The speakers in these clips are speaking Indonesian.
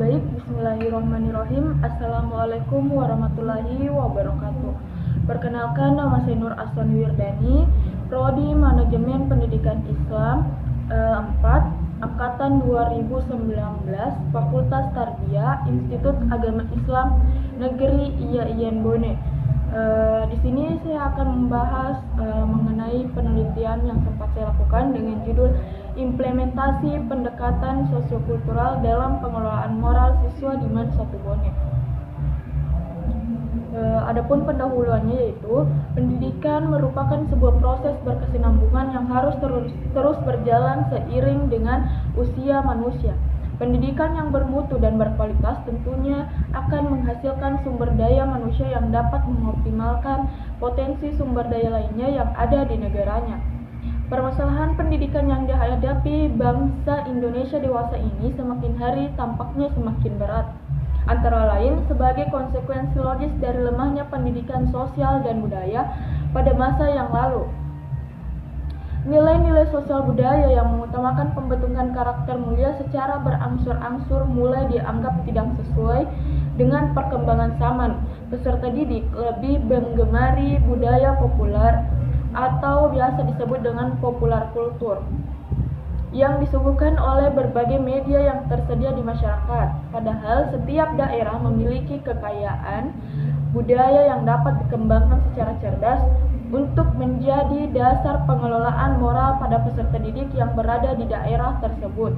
Baik, bismillahirrahmanirrahim. Assalamualaikum warahmatullahi wabarakatuh. Perkenalkan, nama saya Nur Aswan Wirdani, Prodi Manajemen Pendidikan Islam 4, Angkatan 2019, Fakultas Tarbiyah, Institut Agama Islam Negeri IAIN Bone. Di sini saya akan membahas mengenai penelitian yang sempat saya lakukan dengan judul Implementasi Pendekatan Sosiokultural dalam Pengelolaan Moral Siswa di MAN 1 Bone. Adapun pendahuluannya yaitu pendidikan merupakan sebuah proses berkesinambungan yang harus terus berjalan seiring dengan usia manusia. Pendidikan yang bermutu dan berkualitas tentunya akan menghasilkan sumber daya manusia yang dapat mengoptimalkan potensi sumber daya lainnya yang ada di negaranya. Permasalahan pendidikan yang dihadapi bangsa Indonesia dewasa ini semakin hari tampaknya semakin berat. Antara lain sebagai konsekuensi logis dari lemahnya pendidikan sosial dan budaya pada masa yang lalu. Nilai-nilai sosial budaya yang mengutamakan pembentukan karakter mulia secara berangsur-angsur mulai dianggap tidak sesuai dengan perkembangan zaman. Peserta didik lebih menggemari budaya populer atau biasa disebut dengan popular kultur yang disuguhkan oleh berbagai media yang tersedia di masyarakat. Padahal setiap daerah memiliki kekayaan budaya yang dapat dikembangkan secara cerdas untuk menjadi dasar pengelolaan moral pada peserta didik yang berada di daerah tersebut.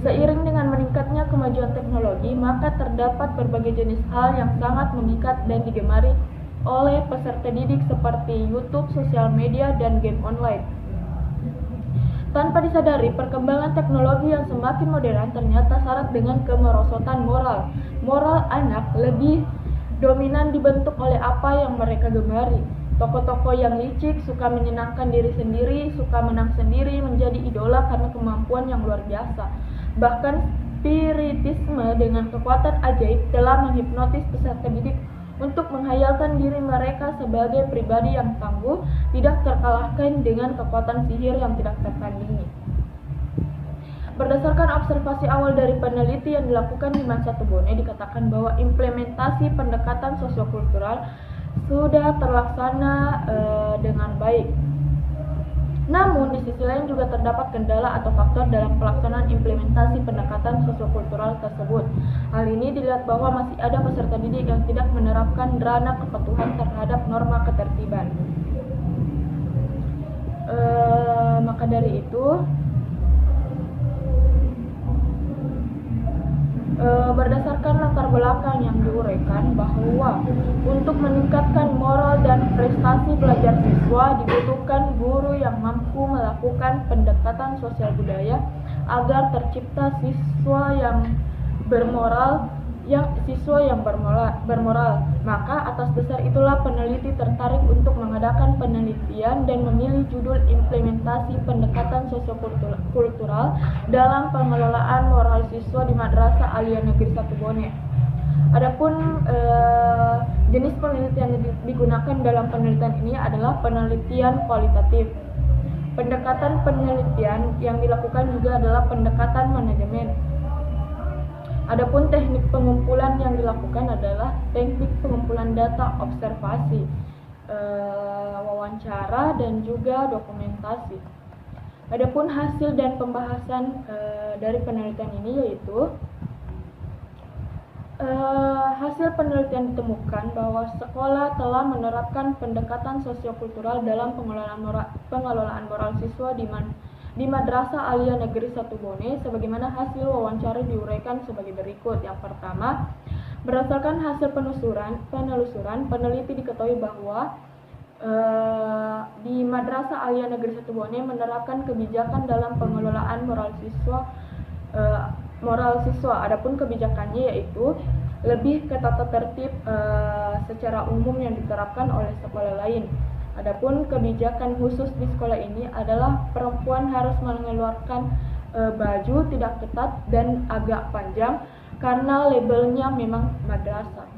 Seiring dengan meningkatnya kemajuan teknologi, maka terdapat berbagai jenis hal yang sangat memikat dan digemari oleh peserta didik seperti YouTube, sosial media, dan game online. Tanpa disadari, perkembangan teknologi yang semakin modern ternyata syarat dengan kemerosotan moral. Moral anak lebih dominan dibentuk oleh apa yang mereka gemari. Tokoh-tokoh yang licik, suka menyenangkan diri sendiri, suka menang sendiri, menjadi idola karena kemampuan yang luar biasa. Bahkan spiritisme dengan kekuatan ajaib telah menghipnotis peserta didik untuk menghayalkan diri mereka sebagai pribadi yang tangguh, tidak terkalahkan dengan kekuatan sihir yang tidak tertandingi. Berdasarkan observasi awal dari peneliti yang dilakukan di MAN 1 Bone, dikatakan bahwa implementasi pendekatan sosiokultural sudah terlaksana dengan baik. Namun di sisi lain juga terdapat kendala atau faktor dalam pelaksanaan implementasi pendekatan sosiokultural tersebut. Hal ini dilihat bahwa masih ada peserta didik yang tidak menerapkan drana kepatuhan terhadap norma ketertiban. Maka dari itu, berdasarkan latar belakang yang diuraikan bahwa untuk meningkatkan moral dan prestasi belajar siswa dibutuhkan guru yang mampu melakukan pendekatan sosial budaya agar tercipta siswa yang bermoral. Maka atas dasar itulah peneliti tertarik untuk mengadakan penelitian dan memilih judul implementasi pendekatan sosiokultural dalam pengelolaan moral siswa di Madrasah Aliyah Negeri 1 Bone. Adapun jenis penelitian yang digunakan dalam penelitian ini adalah penelitian kualitatif. Pendekatan penelitian yang dilakukan juga adalah pendekatan manajemen. Adapun teknik pengumpulan yang dilakukan adalah teknik pengumpulan data observasi, wawancara, dan juga dokumentasi. Adapun hasil dan pembahasan dari penelitian ini yaitu hasil penelitian ditemukan bahwa sekolah telah menerapkan pendekatan sosiokultural dalam pengelolaan moral siswa di Madrasah Aliyah Negeri 1 Bone, sebagaimana hasil wawancara diuraikan sebagai berikut. Yang pertama, berdasarkan hasil penelusuran, peneliti diketahui bahwa di Madrasah Aliyah Negeri 1 Bone menerapkan kebijakan dalam pengelolaan moral siswa. Adapun kebijakannya yaitu lebih ke tata tertib secara umum yang diterapkan oleh sekolah lain. Adapun kebijakan khusus di sekolah ini adalah perempuan harus mengeluarkan baju tidak ketat dan agak panjang karena labelnya memang madrasah.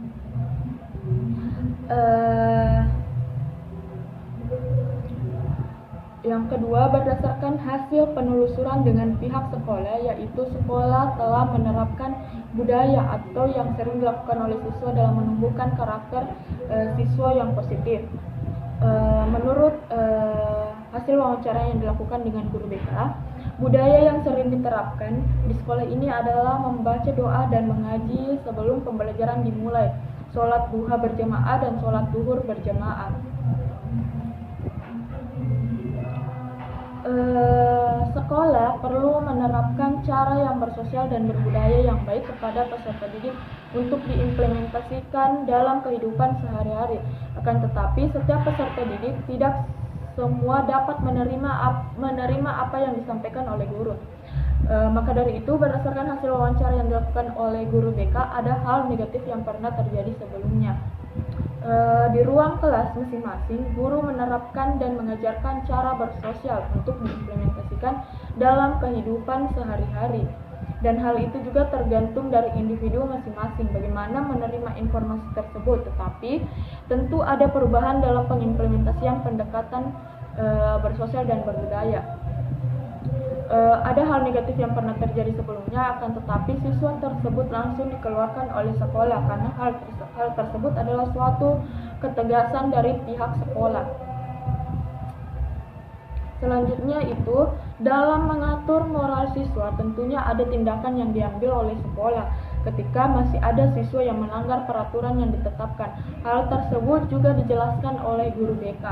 Yang kedua, berdasarkan hasil penelusuran dengan pihak sekolah, yaitu sekolah telah menerapkan budaya atau yang sering dilakukan oleh siswa dalam menumbuhkan karakter siswa yang positif. Menurut hasil wawancara yang dilakukan dengan guru BK, budaya yang sering diterapkan di sekolah ini adalah membaca doa dan mengaji sebelum pembelajaran dimulai, sholat duha berjamaah dan sholat zuhur berjamaah. Sekolah perlu menerapkan cara yang bersosial dan berbudaya yang baik kepada peserta didik untuk diimplementasikan dalam kehidupan sehari-hari. Akan tetapi, setiap peserta didik tidak semua dapat menerima apa yang disampaikan oleh guru. Maka dari itu, berdasarkan hasil wawancara yang dilakukan oleh guru BK, ada hal negatif yang pernah terjadi sebelumnya. Di ruang kelas masing-masing, guru menerapkan dan mengajarkan cara bersosial untuk diimplementasikan dalam kehidupan sehari-hari. Dan hal itu juga tergantung dari individu masing-masing bagaimana menerima informasi tersebut. Tetapi tentu ada perubahan dalam pengimplementasian pendekatan bersosial dan berbudaya. Ada hal negatif yang pernah terjadi sebelumnya, akan tetapi siswa tersebut langsung dikeluarkan oleh sekolah karena hal tersebut adalah suatu ketegasan dari pihak sekolah. Selanjutnya itu, dalam mengatur moral siswa tentunya ada tindakan yang diambil oleh sekolah ketika masih ada siswa yang melanggar peraturan yang ditetapkan. Hal tersebut juga dijelaskan oleh guru BK.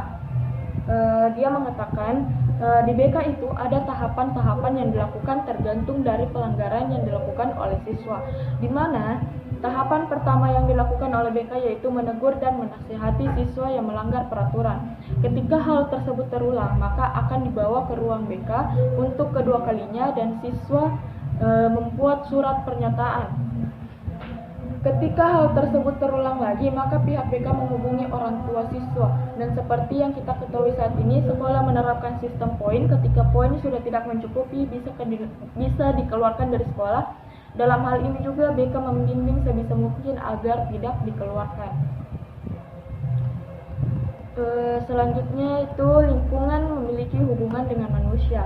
Dia mengatakan di BK itu ada tahapan-tahapan yang dilakukan tergantung dari pelanggaran yang dilakukan oleh siswa, di mana tahapan pertama yang dilakukan oleh BK yaitu menegur dan menasihati siswa yang melanggar peraturan. Ketika hal tersebut terulang, maka akan dibawa ke ruang BK untuk kedua kalinya dan siswa membuat surat pernyataan. Ketika hal tersebut terulang lagi, maka pihak BK menghubungi orang tua siswa. Dan seperti yang kita ketahui saat ini, sekolah menerapkan sistem poin. Ketika poin sudah tidak mencukupi, bisa dikeluarkan dari sekolah. Dalam hal ini juga BK membimbing sebisa mungkin agar tidak dikeluarkan. Selanjutnya itu lingkungan memiliki hubungan dengan manusia.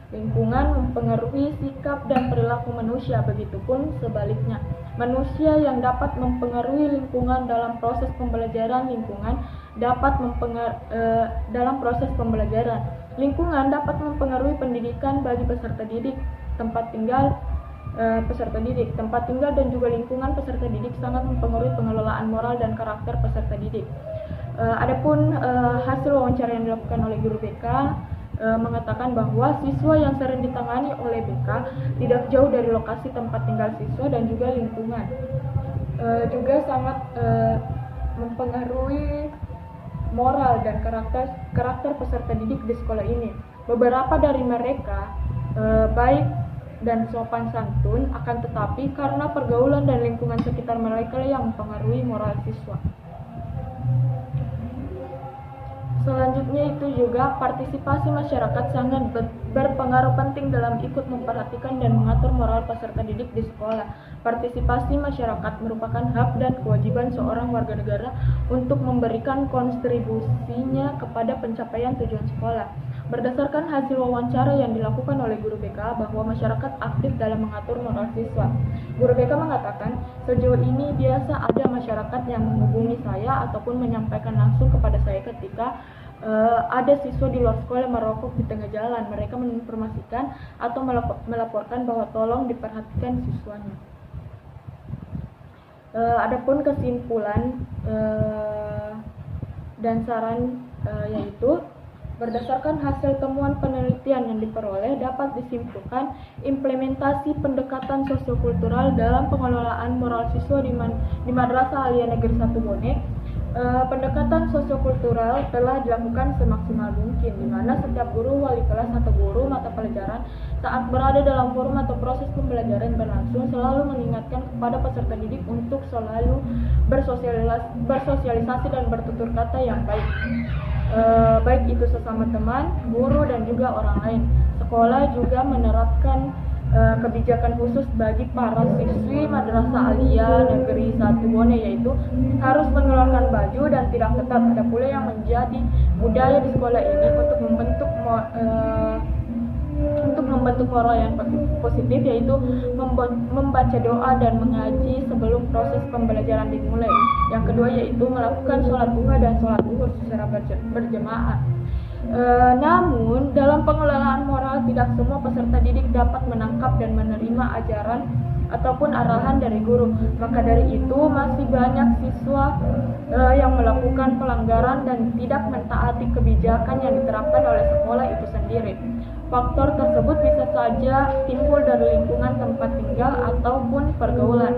Lingkungan mempengaruhi sikap dan perilaku manusia, begitupun sebaliknya. Manusia yang dapat mempengaruhi lingkungan dalam proses pembelajaran, dalam proses pembelajaran. Lingkungan dapat mempengaruhi pendidikan bagi peserta didik, tempat tinggal dan juga lingkungan peserta didik sangat mempengaruhi pengelolaan moral dan karakter peserta didik. Adapun hasil wawancara yang dilakukan oleh guru BK mengatakan bahwa siswa yang sering ditangani oleh BK tidak jauh dari lokasi tempat tinggal siswa dan juga lingkungan. Juga sangat mempengaruhi moral dan karakter peserta didik di sekolah ini. Beberapa dari mereka baik dan sopan santun, akan tetapi karena pergaulan dan lingkungan sekitar mereka yang mempengaruhi moral siswa. Selanjutnya itu juga partisipasi masyarakat sangat berpengaruh penting dalam ikut memperhatikan dan mengatur moral peserta didik di sekolah. Partisipasi masyarakat merupakan hak dan kewajiban seorang warga negara untuk memberikan kontribusinya kepada pencapaian tujuan sekolah. Berdasarkan hasil wawancara yang dilakukan oleh guru BK bahwa masyarakat aktif dalam mengatur moral siswa. Guru BK mengatakan, sejauh ini biasa ada masyarakat yang menghubungi saya ataupun menyampaikan langsung kepada saya ketika ada siswa di luar sekolah merokok di tengah jalan. Mereka menginformasikan atau melaporkan bahwa tolong diperhatikan siswanya. Adapun kesimpulan dan saran yaitu berdasarkan hasil temuan penelitian yang diperoleh dapat disimpulkan implementasi pendekatan sosiokultural dalam pengelolaan moral siswa di Madrasah Aliyah Negeri 1 Bonek. Pendekatan sosiokultural telah dilakukan semaksimal mungkin, di mana setiap guru, wali kelas, atau guru mata pelajaran saat berada dalam forum atau proses pembelajaran berlangsung selalu mengingatkan kepada peserta didik untuk selalu bersosialisasi dan bertutur kata yang baik. Baik itu sesama teman, guru, dan juga orang lain. Sekolah juga menerapkan kebijakan khusus bagi para siswi Madrasah Aliyah Negeri 1 Bone, yaitu harus mengeluarkan baju dan tidak ketat. Ada pula yang menjadi budaya di sekolah ini untuk membentuk moral yang positif, yaitu membaca doa dan mengaji sebelum proses pembelajaran dimulai. Yang kedua yaitu melakukan sholat duha dan sholat zuhur secara berjamaah. Namun dalam pengelolaan moral tidak semua peserta didik dapat menangkap dan menerima ajaran ataupun arahan dari guru. Maka dari itu masih banyak siswa yang melakukan pelanggaran dan tidak mentaati kebijakan yang diterapkan oleh sekolah itu sendiri. Faktor tersebut bisa saja timbul dari lingkungan tempat tinggal ataupun pergaulan.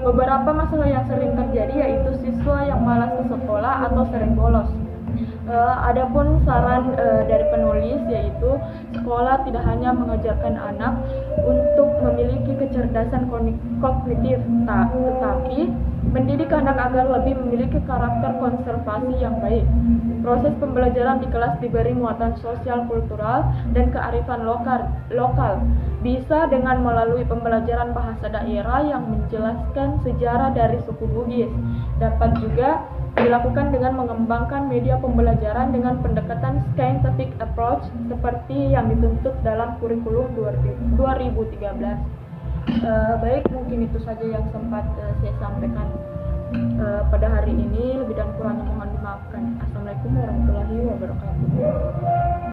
Beberapa masalah yang sering terjadi yaitu siswa yang malas ke sekolah atau sering bolos. Adapun saran dari penulis yaitu sekolah tidak hanya mengajarkan anak untuk memiliki kecerdasan kognitif, tetapi mendidik anak agar lebih memiliki karakter konservasi yang baik. Proses pembelajaran di kelas diberi muatan sosial, kultural, dan kearifan lokal. Bisa dengan melalui pembelajaran bahasa daerah yang menjelaskan sejarah dari suku Bugis. Dapat juga dilakukan dengan mengembangkan media pembelajaran dengan pendekatan scientific approach seperti yang dituntut dalam kurikulum 2013. Baik, mungkin itu saja yang sempat saya sampaikan pada hari ini. Lebih dan kurangnya mohon dimaafkan. Assalamualaikum warahmatullahi wabarakatuh.